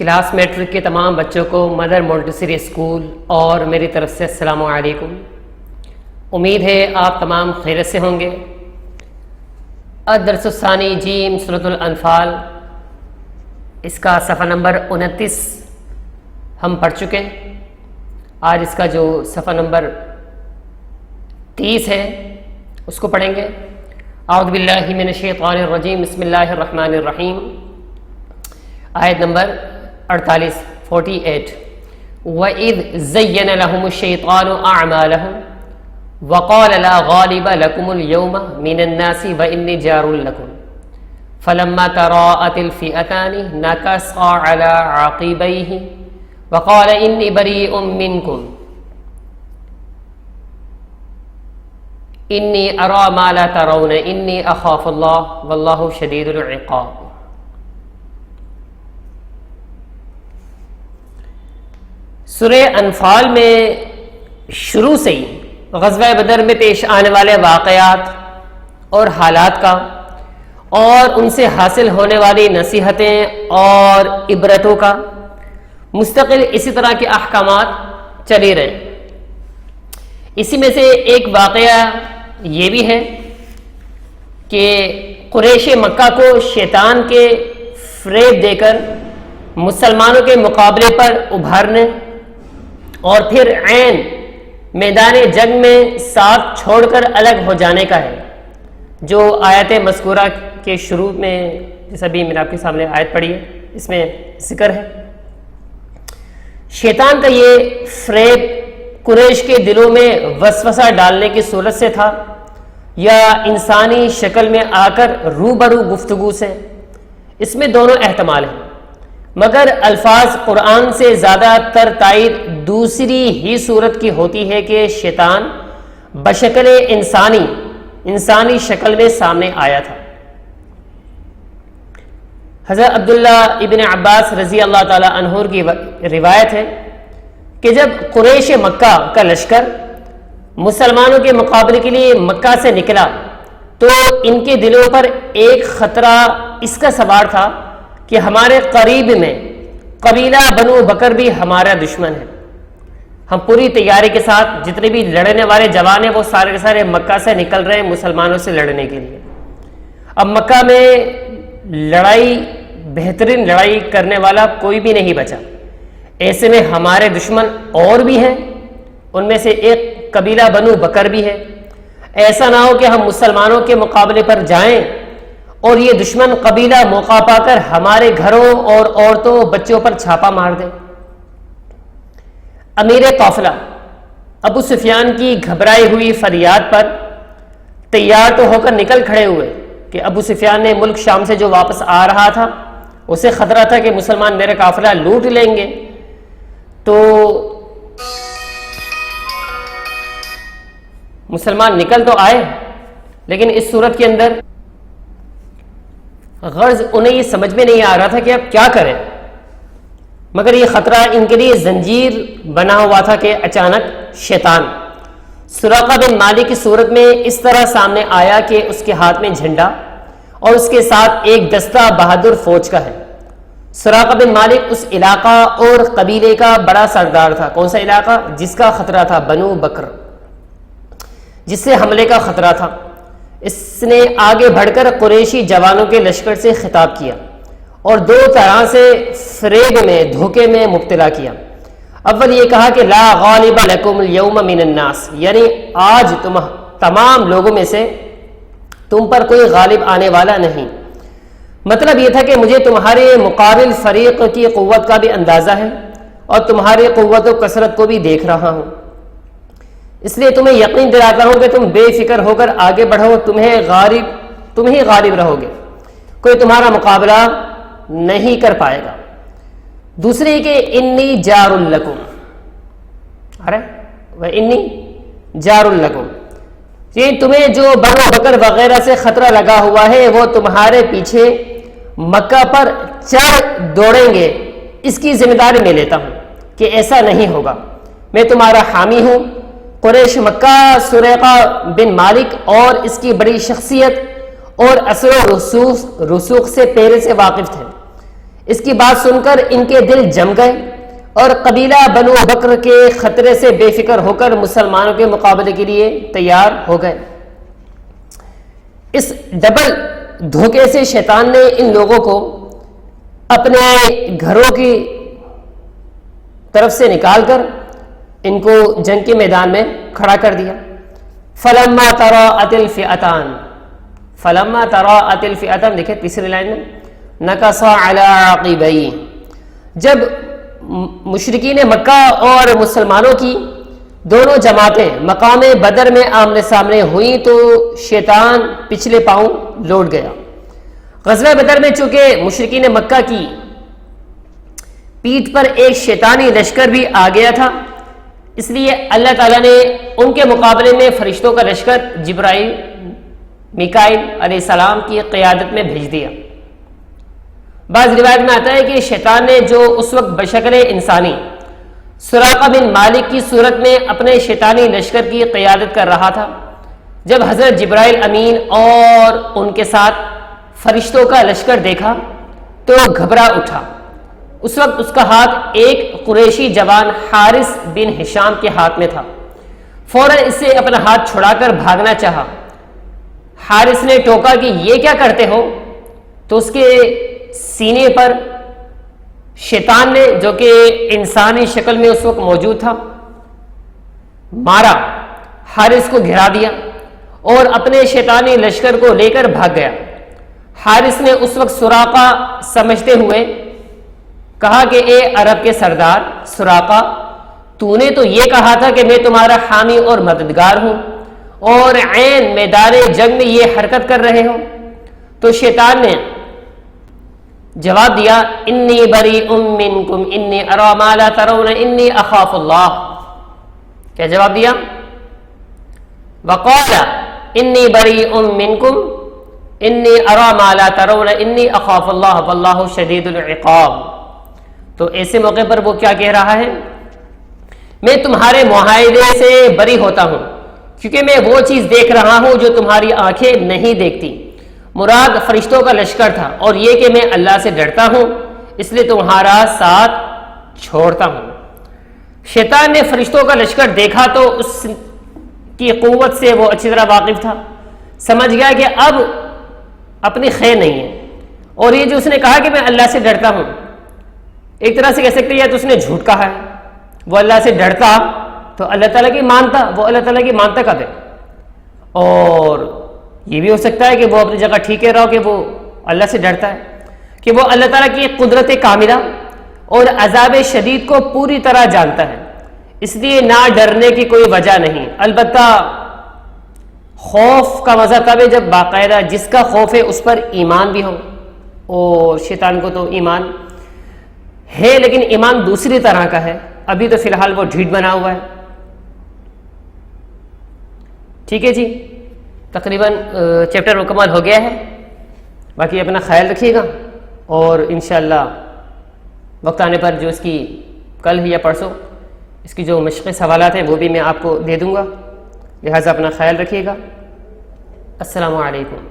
Class matric کے تمام بچوں کو مدر مونٹیسری اسکول اور میری طرف سے السلام علیکم۔ امید ہے آپ تمام خیریت سے ہوں گے۔ الدرس الثانی جیم سورۃ الانفال، اس کا صفحہ نمبر 29 ہم پڑھ چکے ہیں۔ آج اس کا جو صفحہ نمبر 30 ہے اس کو پڑھیں گے۔ اعوذ باللہ من الشیطان الرجیم، بسم اللہ الرحمن الرحیم، آیت نمبر 48 وَإِذْ زَيَّنَ لَهُمُ الشَّيْطَانُ أَعْمَالَهُمْ وَقَالَ لَا غَالِبَ لَكُمُ الْيَوْمَ مِنَ النَّاسِ وَإِنِّي جَارٌ لَكُمْ فَلَمَّا تَرَاءَتِ الْفِئَتَانِ نَكَصَ عَلَى عَقِبَيْهِ وَقَالَ إِنِّي بَرِيءٌ مِّنكُمْ إِنِّي أَرَى مَا لَا تَرَوْنَ إِنِّي أَخَافُ اللَّهَ وَاللَّهُ شَدِيدُ الْعِقَابِ۔ سورہ انفال میں شروع سے ہی غزوہ بدر میں پیش آنے والے واقعات اور حالات کا اور ان سے حاصل ہونے والی نصیحتیں اور عبرتوں کا مستقل اسی طرح کے احکامات چلے رہے۔ اسی میں سے ایک واقعہ یہ بھی ہے کہ قریش مکہ کو شیطان کے فریب دے کر مسلمانوں کے مقابلے پر ابھارنے اور پھر عین میدان جنگ میں ساتھ چھوڑ کر الگ ہو جانے کا ہے، جو آیت مذکورہ کے شروع میں جیسا بھی میں نے آپ کے سامنے آیت پڑھی ہے اس میں ذکر ہے۔ شیطان کا یہ فریب قریش کے دلوں میں وسوسہ ڈالنے کی صورت سے تھا یا انسانی شکل میں آ کر روبرو گفتگو سے، اس میں دونوں احتمال ہیں، مگر الفاظ قرآن سے زیادہ تر تائید دوسری ہی صورت کی ہوتی ہے کہ شیطان بشکل انسانی شکل میں سامنے آیا تھا۔ حضرت عبداللہ ابن عباس رضی اللہ تعالی عنہ کی روایت ہے کہ جب قریش مکہ کا لشکر مسلمانوں کے مقابلے کے لیے مکہ سے نکلا تو ان کے دلوں پر ایک خطرہ اس کا سوار تھا کہ ہمارے قریب میں قبیلہ بنو بکر بھی ہمارا دشمن ہے۔ ہم پوری تیاری کے ساتھ جتنے بھی لڑنے والے جوان ہیں وہ سارے کے سارے مکہ سے نکل رہے ہیں مسلمانوں سے لڑنے کے لیے۔ اب مکہ میں بہترین لڑائی کرنے والا کوئی بھی نہیں بچا، ایسے میں ہمارے دشمن اور بھی ہیں، ان میں سے ایک قبیلہ بنو بکر بھی ہے۔ ایسا نہ ہو کہ ہم مسلمانوں کے مقابلے پر جائیں اور یہ دشمن قبیلہ موقع پا کر ہمارے گھروں اور عورتوں بچوں پر چھاپا مار دے۔ امیر قافلہ ابو سفیان کی گھبرائی ہوئی فریاد پر تیار تو ہو کر نکل کھڑے ہوئے کہ ابو سفیان نے ملک شام سے جو واپس آ رہا تھا اسے خطرہ تھا کہ مسلمان میرے قافلہ لوٹ لیں گے، تو مسلمان نکل تو آئے لیکن اس صورت کے اندر غرض انہیں یہ سمجھ میں نہیں آ رہا تھا کہ اب کیا کریں، مگر یہ خطرہ ان کے لیے زنجیر بنا ہوا تھا کہ اچانک شیطان سراقہ بن مالک کی صورت میں اس طرح سامنے آیا کہ اس کے ہاتھ میں جھنڈا اور اس کے ساتھ ایک دستہ بہادر فوج کا ہے۔ سراقہ بن مالک اس علاقہ اور قبیلے کا بڑا سردار تھا۔ کون سا علاقہ؟ جس کا خطرہ تھا بنو بکر، جس سے حملے کا خطرہ تھا۔ اس نے آگے بڑھ کر قریشی جوانوں کے لشکر سے خطاب کیا اور دو طرح سے فریب میں دھوکے میں مبتلا کیا۔ اول یہ کہا کہ لا غالب لکم اليوم من الناس، یعنی آج تمام لوگوں میں سے تم پر کوئی غالب آنے والا نہیں۔ مطلب یہ تھا کہ مجھے تمہارے مقابل فریق کی قوت کا بھی اندازہ ہے اور تمہاری قوت و کثرت کو بھی دیکھ رہا ہوں، اس لیے تمہیں یقین دلاتا ہوں کہ تم بے فکر ہو کر آگے بڑھو، تم ہی غالب رہو گے، کوئی تمہارا مقابلہ نہیں کر پائے گا۔ دوسری کہ انی جار لکم، انی جار لکم، یہ تمہیں جو بنو بکر وغیرہ سے خطرہ لگا ہوا ہے وہ تمہارے پیچھے مکہ پر چڑھ دوڑیں گے، اس کی ذمہ داری میں لیتا ہوں کہ ایسا نہیں ہوگا، میں تمہارا حامی ہوں۔ قریش مکہ سریقہ بن مالک اور اس کی بڑی شخصیت اور اثر و رسوخ سے پہلے سے واقف تھے، اس کی بات سن کر ان کے دل جم گئے اور قبیلہ بنو بکر کے خطرے سے بے فکر ہو کر مسلمانوں کے مقابلے کے لیے تیار ہو گئے۔ اس ڈبل دھوکے سے شیطان نے ان لوگوں کو اپنے گھروں کی طرف سے نکال کر ان کو جنگ کے میدان میں کھڑا کر دیا۔ فلما تراءت الفئتان، فلما تراءت الفئتان، دیکھیں تیسری لائن میں، نکص علی عقبیہ، جب مشرکین مکہ اور مسلمانوں کی دونوں جماعتیں مقام بدر میں آمنے سامنے ہوئیں تو شیطان پچھلے پاؤں لوٹ گیا۔ غزوہ بدر میں چونکہ مشرکین مکہ کی پیٹھ پر ایک شیطانی لشکر بھی آ گیا تھا، اس لیے اللہ تعالیٰ نے ان کے مقابلے میں فرشتوں کا لشکر جبرائیل میکائیل علیہ السلام کی قیادت میں بھیج دیا۔ بعض روایت میں آتا ہے کہ شیطان نے جو اس وقت بشکل انسانی سراقہ بن مالک کی صورت میں اپنے شیطانی لشکر کی قیادت کر رہا تھا، جب حضرت جبرائیل امین اور ان کے ساتھ فرشتوں کا لشکر دیکھا تو گھبرا اٹھا۔ اس وقت اس کا ہاتھ ایک قریشی جوان حارث بن ہشام کے ہاتھ میں تھا، فوراً اس سے اپنا ہاتھ چھڑا کر بھاگنا چاہا۔ حارث نے ٹوکا کہ یہ کیا کرتے ہو؟ تو اس کے سینے پر شیطان نے، جو کہ انسانی شکل میں اس وقت موجود تھا، مارا، حارث کو گھرا دیا اور اپنے شیطانی لشکر کو لے کر بھاگ گیا۔ حارث نے اس وقت سراقہ سمجھتے ہوئے کہا کہ اے عرب کے سردار سراقہ، تو نے تو یہ کہا تھا کہ میں تمہارا حامی اور مددگار ہوں، اور عین میدان جنگ میں یہ حرکت کر رہے ہو۔ تو شیطان نے جواب دیا، انی بریء منکم انی اری ما لا ترون انی اخاف اللہ۔ کیا جواب دیا؟ وقال انی بریء منکم انی اری ما لا ترون انی اخاف اللہ واللہ شدید العقاب۔ تو ایسے موقع پر وہ کیا کہہ رہا ہے؟ میں تمہارے معاہدے سے بری ہوتا ہوں کیونکہ میں وہ چیز دیکھ رہا ہوں جو تمہاری آنکھیں نہیں دیکھتی۔ مراد فرشتوں کا لشکر تھا، اور یہ کہ میں اللہ سے ڈرتا ہوں اس لیے تمہارا ساتھ چھوڑتا ہوں۔ شیطان نے فرشتوں کا لشکر دیکھا تو اس کی قوت سے وہ اچھی طرح واقف تھا، سمجھ گیا کہ اب اپنی خیر نہیں ہے، اور یہ جو اس نے کہا کہ میں اللہ سے ڈرتا ہوں، ایک طرح سے کہہ سکتے ہیں یا تو اس نے جھوٹ کہا ہے۔ وہ اللہ سے ڈرتا تو اللہ تعالیٰ کی مانتا، وہ اللہ تعالیٰ کی مانتا کب ہے؟ اور یہ بھی ہو سکتا ہے کہ وہ اپنی جگہ ٹھیک کہہ رہا ہو کہ وہ اللہ سے ڈرتا ہے، کہ وہ اللہ تعالیٰ کی قدرت کاملہ اور عذاب شدید کو پوری طرح جانتا ہے، اس لیے نہ ڈرنے کی کوئی وجہ نہیں۔ البتہ خوف کا مزہ تب ہے جب باقاعدہ جس کا خوف ہے اس پر ایمان بھی ہو، اور شیطان کو تو ایمان ہے لیکن ایمان دوسری طرح کا ہے، ابھی تو فی الحال وہ ڈھیٹ بنا ہوا ہے۔ ٹھیک ہے جی، تقریباً چیپٹر مکمل ہو گیا ہے، باقی اپنا خیال رکھیے گا، اور انشاءاللہ وقت آنے پر جو اس کی کل یا پرسوں اس کی جو مشقِ سوالات ہیں وہ بھی میں آپ کو دے دوں گا، لہٰذا اپنا خیال رکھیے گا۔ السلام علیکم۔